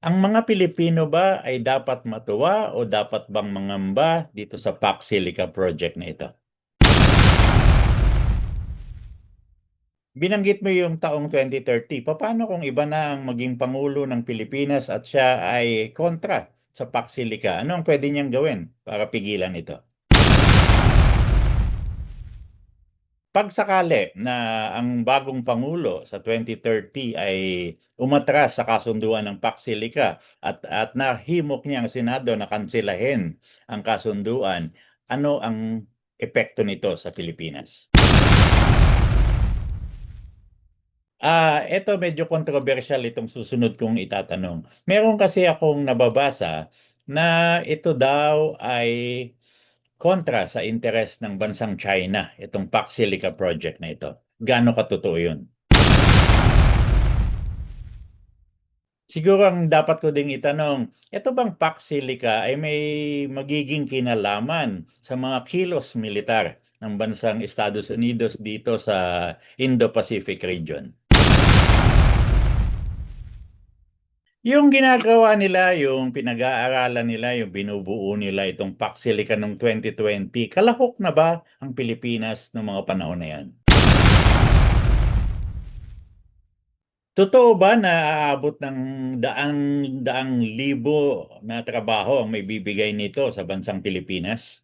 Ang mga Pilipino ba ay dapat matuwa o dapat bang mangamba dito sa Pax Silica project na ito? Binanggit mo yung taong 2030. Paano kung iba na ang maging Pangulo ng Pilipinas at siya ay kontra sa Pax Silica? Ano ang pwede niyang gawin para pigilan ito? Pag sakali na ang bagong Pangulo sa 2030 ay umatras sa kasunduan ng Pax Silica at nahimok niya ang Senado na kansilahin ang kasunduan, ano ang epekto nito sa Pilipinas? Ito medyo controversial itong susunod kong itatanong. Meron kasi akong nababasa na ito daw ay kontra sa interes ng bansang China, itong Pax Silica project na ito. Gaano katotoo yun? Siguro ang dapat ko ding itanong, ito bang Pax Silica ay may magiging kinalaman sa mga kilos militar ng bansang Estados Unidos dito sa Indo-Pacific region? Yung ginagawa nila, yung pinag-aaralan nila, yung binubuo nila itong Pax Silica noong 2020, kalahok na ba ang Pilipinas noong mga panahon na yan? Totoo ba na aabot ng daang libo na trabaho ang may bibigay nito sa bansang Pilipinas?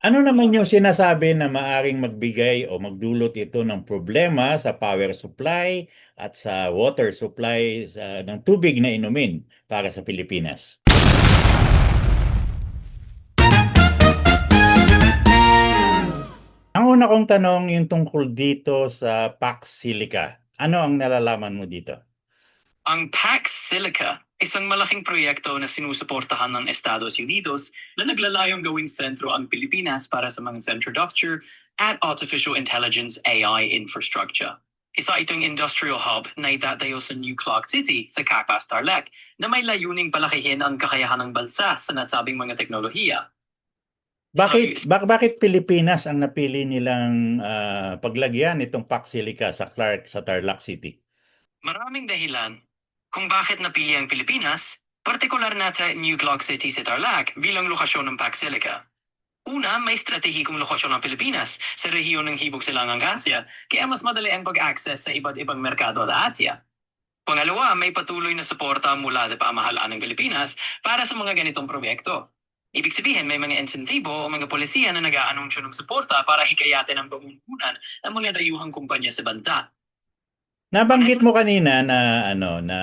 Ano naman yung sinasabi na maaring magbigay o magdulot ito ng problema sa power supply at sa water supply ng tubig na inumin para sa Pilipinas? Ang una kong tanong yung tungkol dito sa Pax Silica. Ano ang nalalaman mo dito? Ang Pax Silica, isang malaking proyekto na sinusuportahan ng Estados Unidos na naglalayong gawing sentro ang Pilipinas para sa mga semiconductor at artificial intelligence AI infrastructure. Isa itong industrial hub na itatayo sa New Clark City sa Capas Tarlac na may layuning palakihin ang kakayahan ng bansa sa nasabing mga teknolohiya. Bakit Pilipinas ang napili nilang paglagyan itong Pax Silica sa Tarlac City? Maraming dahilan kung bakit napili ang Pilipinas, partikular na sa New Clark City sa Tarlac bilang lokasyon ng Pax Silica. Una, may estratehikong lokasyon ng Pilipinas sa rehiyon ng Hibog Silangang Asya, kaya mas madali ang pag-access sa iba't ibang merkado sa Asya. Pangalawa, may patuloy na suporta mula sa pamahalaan ng Pilipinas para sa mga ganitong proyekto. Ibig sabihin, may mga insentibo o mga polisiya na nag-aanunsyo ng suporta para hikayatin ang pamumuhunan ng mga dayuhang kumpanya sa bansa. Nabanggit mo kanina na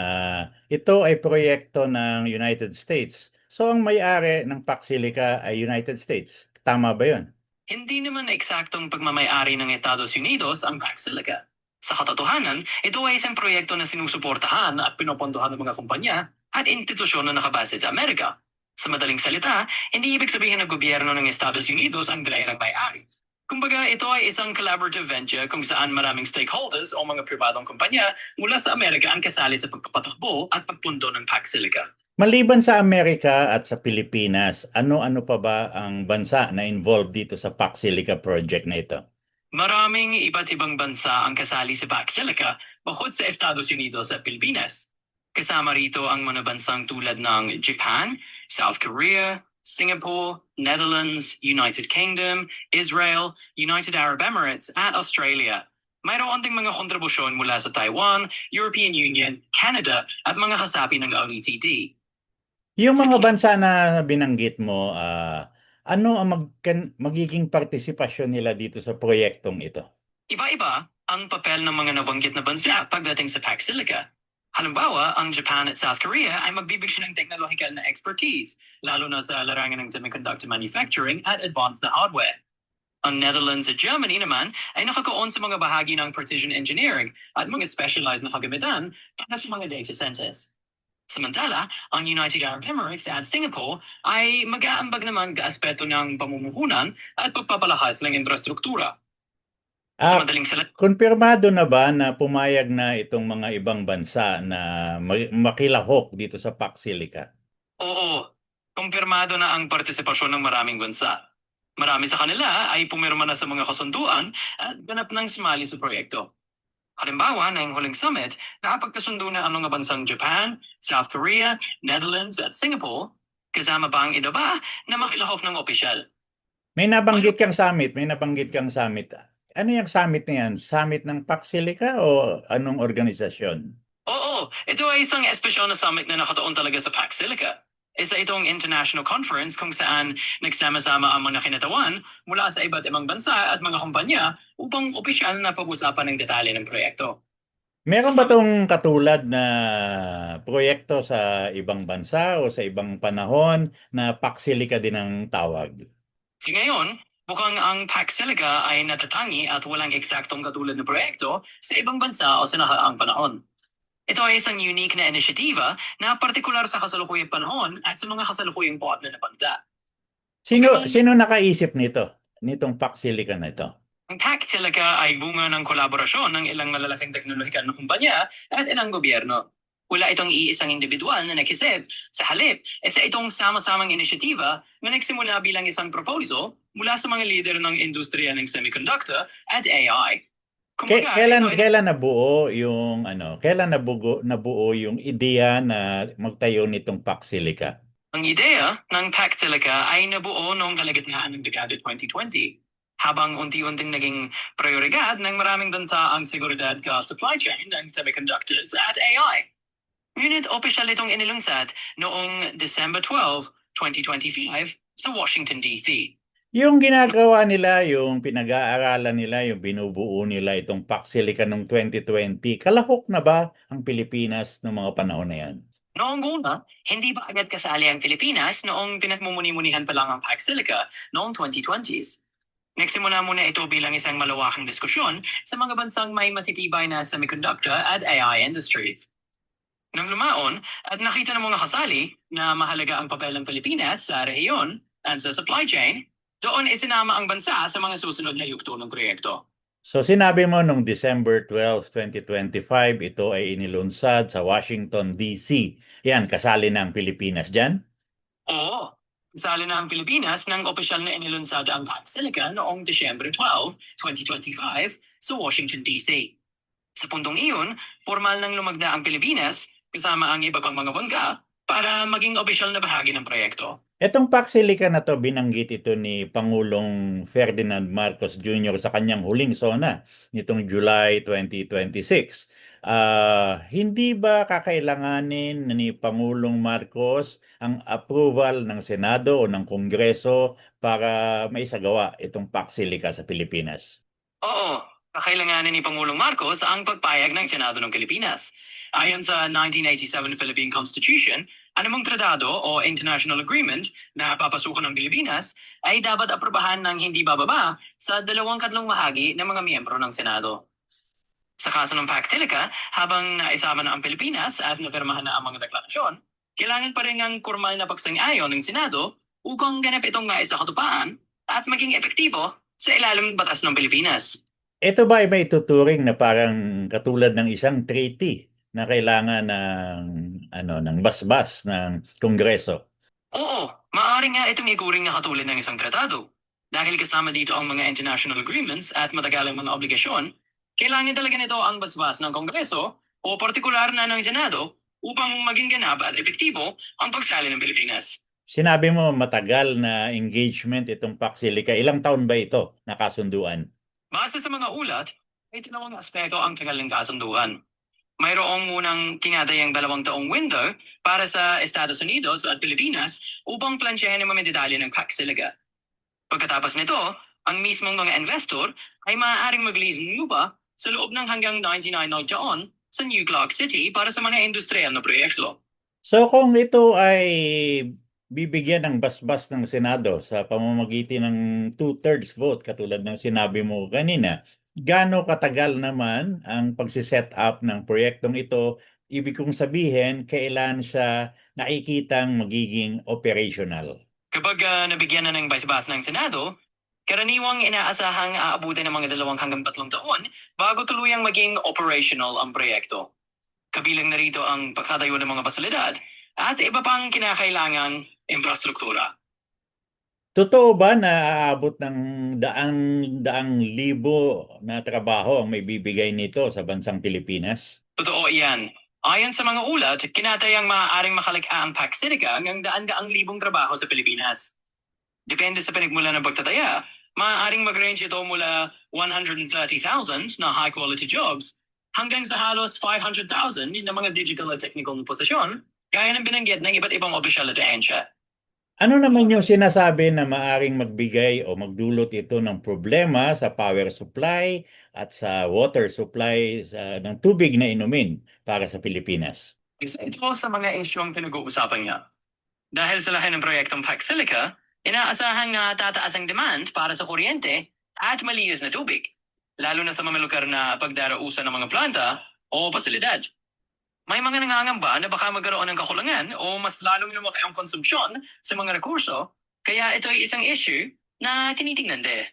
ito ay proyekto ng United States. So ang may-ari ng Pax Silica ay United States. Tama ba 'yon? Hindi naman eksaktong pagmamayari ng Estados Unidos ang Pax Silica. Sa katotohanan, ito ay isang proyekto na sinusuportahan at pinopondohan ng mga kumpanya at institusyon na nakabase sa Amerika. Sa madaling salita, hindi ibig sabihin na gobyerno ng Estados Unidos ang direktang may-ari. Kumbaga, ito ay isang collaborative venture kung saan maraming stakeholders o mga pribadong kumpanya mula sa Amerika ang kasali sa pagpapatakbo at pagpundo ng Pax Silica. Maliban sa Amerika at sa Pilipinas, ano-ano pa ba ang bansa na involved dito sa Pax Silica project na ito? Maraming iba't ibang bansa ang kasali sa Pax Silica bukod sa Estados Unidos at Pilipinas. Kasama rito ang mga bansang tulad ng Japan, South Korea, Singapore, Netherlands, United Kingdom, Israel, United Arab Emirates at Australia. Mayroon ding mga kontribusyon mula sa Taiwan, European Union, Canada at mga kasapi ng OECD. Yung mga bansa na binanggit mo, ano ang magiging partisipasyon nila dito sa proyektong ito? Iba-iba ang papel ng mga nabanggit na bansa pagdating sa Pax Silica. Halimbawa, ang Japan at South Korea ay magbibigay ng technological na expertise, lalo na sa larangan ng semiconductor manufacturing at advanced na hardware. Ang Netherlands at Germany naman ay nakatuon sa mga bahagi ng precision engineering at mga specialized na kagamitan para sa mga data centers. Samantala, ang United Arab Emirates at Singapore ay mag-aambag naman sa aspeto ng pamumuhunan at pagpapalakas ng infrastruktura. Sa madaling salita, Kumpirmado na ba na pumayag na itong mga ibang bansa na makilahok dito sa Pax Silica? oo, kumpirmado na ang partisipasyon ng maraming bansa. Marami sa kanila ay pumirma na sa mga kasunduan at ganap ng sumali sa proyekto. Halimbawa, ngayong huling summit, nakapagkasundo na ang mga bansang Japan, South Korea, Netherlands at Singapore, kasama pa ang iba ba na makilahok ng opisyal. May nabanggit kang summit. Ano yung summit na yan? Summit ng Paxilica o anong organisasyon? Oo, ito ay isang espesyal na summit na nakatuon talaga sa Pax Silica. Isa itong international conference kung saan nagsama-sama ang mga kinatawan mula sa iba't ibang bansa at mga kumpanya upang opisyal na pag-usapan ng detalye ng proyekto. Meron Sa ba tong katulad na proyekto sa ibang bansa o sa ibang panahon na Paxilica din ang tawag? Si ngayon, mukhang ang Pax Silica ay natatangi at walang eksaktong katulad na proyekto sa ibang bansa o sa nakaraang panahon. Ito ay isang unique na inisyatiba na partikular sa kasalukuyang panahon at sa mga kasalukuyang partner na banda. Sino nakaisip nitong Paxilica na ito? Ang Pax Silica ay bunga ng kolaborasyon ng ilang malalaking teknolohikal na kumpanya at ilang gobyerno. Wala itong iisang individual na nakisip. Sa halip, isa itong sama-samang inisyatiba na nagsimula bilang isang proposal mula sa mga leader ng industriya ng semiconductor at AI. Kumbaga, Nabuo yung ideya na magtayo nitong Paxilica? Ang ideya ng Pax Silica ay nabuo noong kalagitnaan ng dekada 2020. Habang unti-unting naging prioridad ng maraming bansa ang seguridad sa supply chain ng semiconductors at AI. Ngunit opisyal itong inilungsad noong December 12, 2025 sa Washington, D.C. Yung ginagawa nila, yung pinag-aaralan nila, yung binubuo nila itong Paxilica noong 2020, kalahok na ba ang Pilipinas noong mga panahon na yan? Noong una, hindi pa agad kasali ang Pilipinas noong pinagmumuni-munihan pa lang ang Pax Silica noong 2020s. Nagsimula muna ito bilang isang malawakang diskusyon sa mga bansang may matitibay na semiconductor at AI industries. Nang lumaon at nakita ng mga kasali na mahalaga ang papel ng Pilipinas sa rehiyon at sa supply chain, doon isinama ang bansa sa mga susunod na yugto ng proyekto. So sinabi mo noong December 12, 2025, ito ay inilunsad sa Washington, D.C. Yan, kasali na ang Pilipinas dyan? Oo, kasali na ang Pilipinas nang opisyal na inilunsad ang Pax Silica noong December 12, 2025 sa Washington, D.C. Sa puntong iyon, formal nang lumagda ang Pilipinas kasama ang iba pang mga bangga para maging opisyal na bahagi ng proyekto. Itong Paxilica na to, binanggit ito ni Pangulong Ferdinand Marcos Jr. sa kanyang huling SONA nitong July 2026. Hindi ba kakailanganin ni Pangulong Marcos ang approval ng Senado o ng Kongreso para maisagawa itong Paxilica sa Pilipinas? Oo, kakailanganin ni Pangulong Marcos ang pagpayag ng Senado ng Pilipinas. Ayon sa 1987 Philippine Constitution, anumang tratado o international agreement na papasukan ng Pilipinas ay dapat aprobahan ng hindi bababa sa 2/3 bahagi ng mga miyembro ng Senado. Sa kaso ng Pax Silica, habang naisama na ang Pilipinas at napirmahan na ang mga deklarasyon, kailangan pa rin ang kurmal na pagsang-ayon ng Senado upang ganap itong maisakatupaan at maging epektibo sa ilalim ng batas ng Pilipinas. Ito ba ay may tuturing na parang katulad ng isang treaty na kailangan ng basbas ng Kongreso? Oo, maaari nga itong iguring na katulad ng isang tratado. Dahil kasama dito ang mga international agreements at matagalang mga obligasyon, kailangan talaga nito ang basbas ng Kongreso o partikular na ng Senado upang maging ganap at epektibo ang pagsali ng Pilipinas. Sinabi mo matagal na engagement itong Paxilica. Ilang taon ba ito nakasunduan? Base sa mga ulat, may tinawang aspeto ang tagal ng kasunduan. Mayroong munang tinatayang 2 taong window para sa Estados Unidos at Pilipinas upang plansyahin ang mga detalye ng Pax Silica. Pagkatapos nito, ang mismong mga investor ay maaaring mag-lease ng lupa sa loob ng hanggang 99 na taon sa New Clark City para sa mga industrial na proyekto. So kung ito ay bibigyan ng basbas ng Senado sa pamamagitan ng 2/3 vote katulad ng sinabi mo kanina, gaano katagal naman ang pagsiset up ng proyektong ito? Ibig kong sabihin, kailan siya nakikitang magiging operational? Kapag nabigyan na ng basbas ng Senado, karaniwang inaasahang aabutin ng mga 2 hanggang 3 taon bago tuluyang maging operational ang proyekto. Kabilang na rito ang pagkatayo ng mga pasilidad at iba pang kinakailangang infrastruktura. Totoo ba na aabot ng daang libo na trabaho ang may bibigay nito sa bansang Pilipinas? Totoo iyan. Ayon sa mga ulat, kinatayang maaaring makalikha ang Paxilica ng daan-daang libong trabaho sa Pilipinas. Depende sa pinagmula ng pagtataya, maaaring mag-range ito mula 130,000 na high-quality jobs hanggang sa halos 500,000 na mga digital at technical na posisyon, gaya ng binanggit ng iba't ibang opisyal at ahensya. Ano naman yung sinasabi na maaring magbigay o magdulot ito ng problema sa power supply at sa water supply ng tubig na inumin para sa Pilipinas? Isa ito sa mga isyong pinag-uusapan niya. Dahil sa laki ng proyektong Paxilica, inaasahan nga tataas ang demand para sa kuryente at malinis na tubig, lalo na sa mga lugar na pagdarausan ng mga planta o pasilidad. May mga nangangamba na baka magkaroon ng kakulangan o mas lalong lumaki ang konsumpsyon sa mga rekurso, kaya ito ay isang issue na tinitingnan din.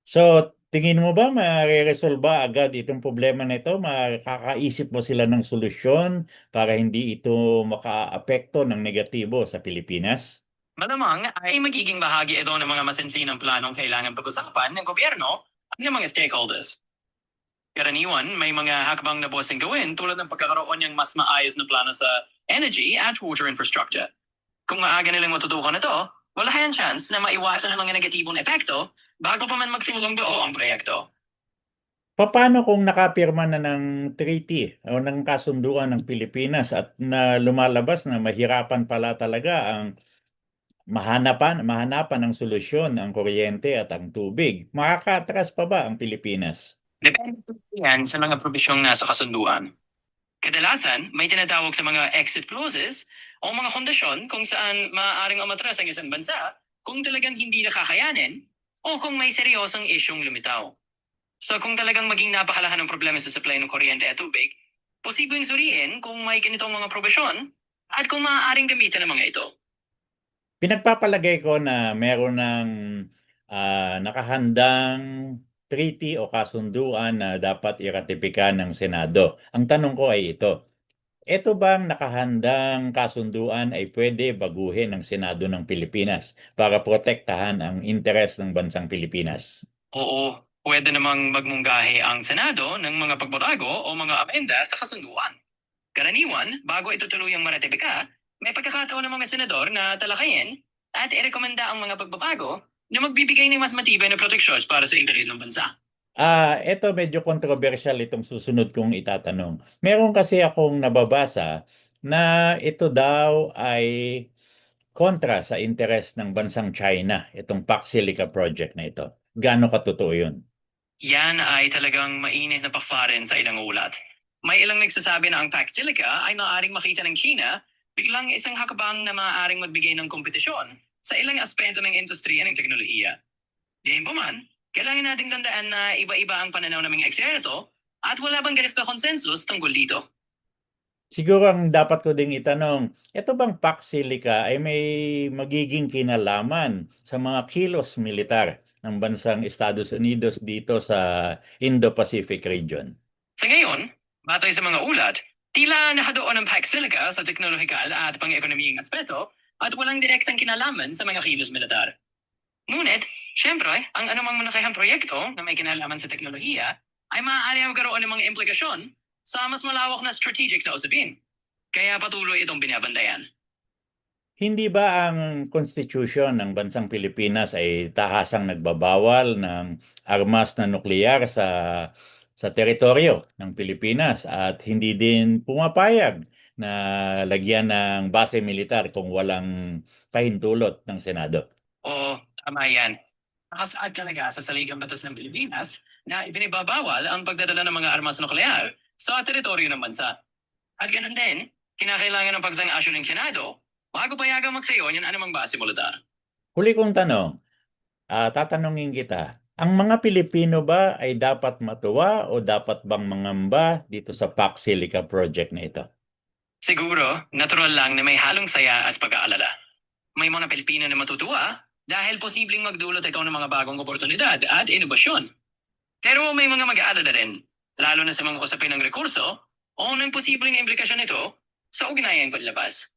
So, tingin mo ba mareresolba agad itong problema na ito? Makakaisip mo sila ng solusyon para hindi ito makaapekto ng negatibo sa Pilipinas? Malamang ay magiging bahagi ito ng mga masinsinang planong kailangan pag-usapan ng gobyerno at ng mga stakeholders. Karaniwan, may mga hakbang na buwasing gawin tulad ng pagkakaroon ng mas maayos na plano sa energy at water infrastructure. Kung maaga nilang matutukan ito, wala kayang chance na maiwasan ang mga negatibong epekto bago pa man magsimulang buo ang proyekto. Paano kung nakapirma na ng treaty o ng kasunduan ng Pilipinas at na lumalabas na mahirapan pala talaga ang mahanapan ng solusyon ang kuryente at ang tubig? Makakatras pa ba ang Pilipinas? Depende yan sa mga probisyong nasa kasunduan. Kadalasan, may tinatawag sa mga exit clauses o mga kondisyon kung saan maaaring umatras ang isang bansa kung talagang hindi nakakayanin o kung may seryosong isyong lumitaw. So kung talagang maging napakalahan ng problema sa supply ng kuryente at tubig, posibleng suriin kung may ganitong mga probisyon at kung maaaring gamitin ang mga ito. Pinagpapalagay ko na meron ng nakahandang treaty o kasunduan na dapat iratipika ng Senado. Ang tanong ko ay ito. Ito bang nakahandang kasunduan ay pwede baguhin ng Senado ng Pilipinas para protektahan ang interes ng bansang Pilipinas? Oo, pwede namang magmunggahi ang Senado ng mga pagbabago o mga amenda sa kasunduan. Karaniwan, bago ito tuluyang maratipika, may pagkakataon ng mga senador na talakayin at irekomenda ang mga pagbabago na magbibigay ng mas matibay na proteksyon para sa interes ng bansa. Ito medyo controversial itong susunod kong itatanong. Meron kasi akong nababasa na ito daw ay kontra sa interes ng bansang China, itong Paxilica project na ito. Gaano katotoo yun? Yan ay talagang mainit na pakfarin sa ilang ulat. May ilang nagsasabi na ang Paxilica ay maaaring makita ng China biglang isang hakbang na maaaring magbigay ng kompetisyon sa ilang aspeto ng industriya ng teknolohiya. Gayunpaman, kailangan nating tandaan na iba-iba ang pananaw ng mga eksperto at wala bang ganit na konsensus tungkol dito. Siguro ang dapat ko ding itanong, ito bang Paxilica ay may magiging kinalaman sa mga kilos militar ng bansang Estados Unidos dito sa Indo-Pacific region? Sa ngayon, batay sa mga ulat, tila nakadoon ang Paxilica sa teknolohikal at pang-ekonomiyang aspeto at walang direktang kinalaman sa mga kilos militar. Ngunit, syempre, ang anumang malakihang proyekto na may kinalaman sa teknolohiya ay maaari magkaroon ng mga implikasyon sa mas malawak na strategic na usapin. Kaya patuloy itong binabantayan. Hindi ba ang Constitution ng bansang Pilipinas ay tahasang nagbabawal ng armas na nuklear sa teritoryo ng Pilipinas at hindi din pumapayag na lagyan ng base militar kung walang pahintulot ng Senado? O tama yan. Nakasaad talaga sa saligang batas ng Pilipinas na ibinibabawal ang pagdadala ng mga armas nuklear sa teritoryo ng bansa. At ganun din, kinakailangan ng pagsang-asyon ng Senado bago payagang magsayo ng anumang base militar. Huli kong tanong, tatanungin kita, ang mga Pilipino ba ay dapat matuwa o dapat bang mangamba dito sa Paxilica project na ito? Siguro, natural lang na may halong saya at pag-aalala. May mga Pilipino na matutuwa dahil posibleng magdulot ito ng mga bagong oportunidad at inobasyon. Pero may mga mag-aalala rin, lalo na sa mga usapin ng rekurso o ng posibleng implikasyon nito sa ugnayang panlabas.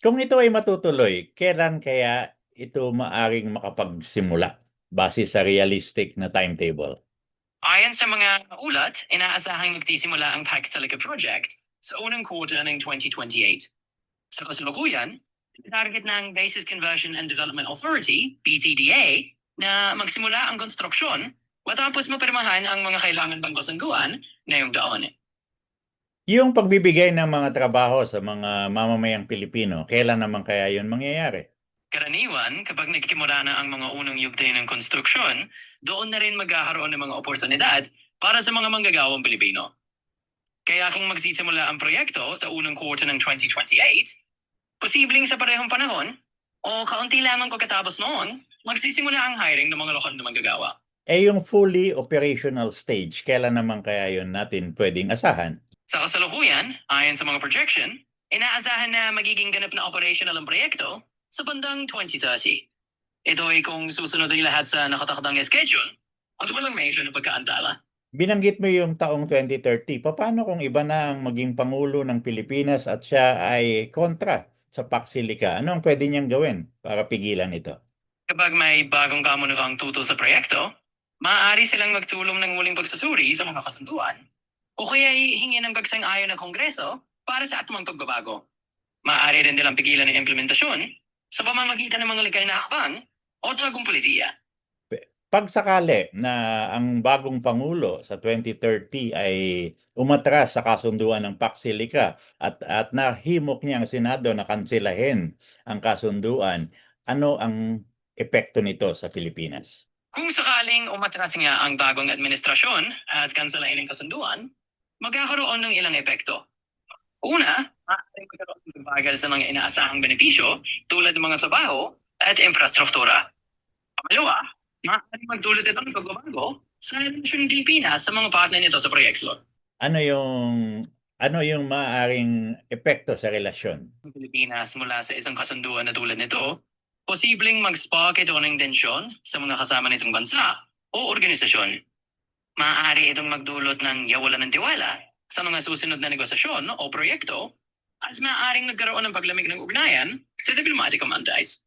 Kung ito ay matutuloy, kailan kaya ito maaring makapagsimula base sa realistic na timetable? Ayon sa mga ulat, inaasahang magsisimula ang Pagtalaga project sa unang quarter ng 2028. Sa kasalukuyan, target ng Basis Conversion and Development Authority, BTDA, na magsimula ang konstruksyon matapos mapirmahan ang mga kailangan pang kasunduan ngayong taon. Yung pagbibigay ng mga trabaho sa mga mamamayang Pilipino, kailan naman kaya yun mangyayari? Karaniwan, kapag nagkimura na ang mga unang yugto ng konstruksyon, doon na rin magkakaroon ng mga oportunidad para sa mga manggagawang Pilipino. Kaya kung magsisimula ang proyekto sa unang quarter ng 2028, posibleng sa parehong panahon o kaunti lamang pagkatapos noon, magsisimula ang hiring ng mga lokal na manggagawa. Yung fully operational stage, kailan naman kaya yun natin pwedeng asahan? Sa kasalukuyan, ayon sa mga projection, inaasahan na magiging ganap na operational ang proyekto sa bandang 2030. Ito ay kung susunod ang lahat sa nakatakdang schedule at walang major na pagkaantala. Binanggit mo yung taong 2030. Paano kung iba na ang maging Pangulo ng Pilipinas at siya ay kontra sa Paksilica? Ano ang pwede niyang gawin para pigilan ito? Kapag may bagong kamunawang tutol sa proyekto, maaari silang magtulong ng muling pagsusuri sa mga kasunduan o kaya hingi ng pagsang-ayon ng Kongreso para sa atmang pagbabago. Maaari rin nilang pigilan ng implementasyon sa pamamagitan ng mga legal na hakbang o tragong politiya. Pag sakali na ang bagong Pangulo sa 2030 ay umatras sa kasunduan ng Paksilica at nahimok niya ang Senado na kanselahin ang kasunduan, ano ang epekto nito sa Pilipinas? Kung sakaling umatras nga ang bagong administrasyon at kanselahin ang kasunduan, magkakaroon ng ilang epekto. Una, maaaring magkaroon ng bagal sa mga inaasahang benepisyo tulad ng mga trabaho at infrastruktura. Pangalawa, maaaring magdulot ito ng pagbabago sa relasyon ng Pilipinas sa mga partner nito sa proyekto. Ano yung maaaring epekto sa relasyon? Ang Pilipinas mula sa isang kasunduan na tulad nito, posibleng mag-spark ito ng tensyon sa mga kasama nitong bansa o organisasyon. Maaari itong magdulot ng yawalan ng tiwala sa mga susunod na negosasyon o proyekto at maaaring nagkaroon ng paglamig ng ugnayan sa diplomatikong antays.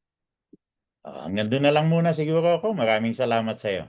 Hanggang doon na lang muna siguro ako. Maraming salamat sa iyo.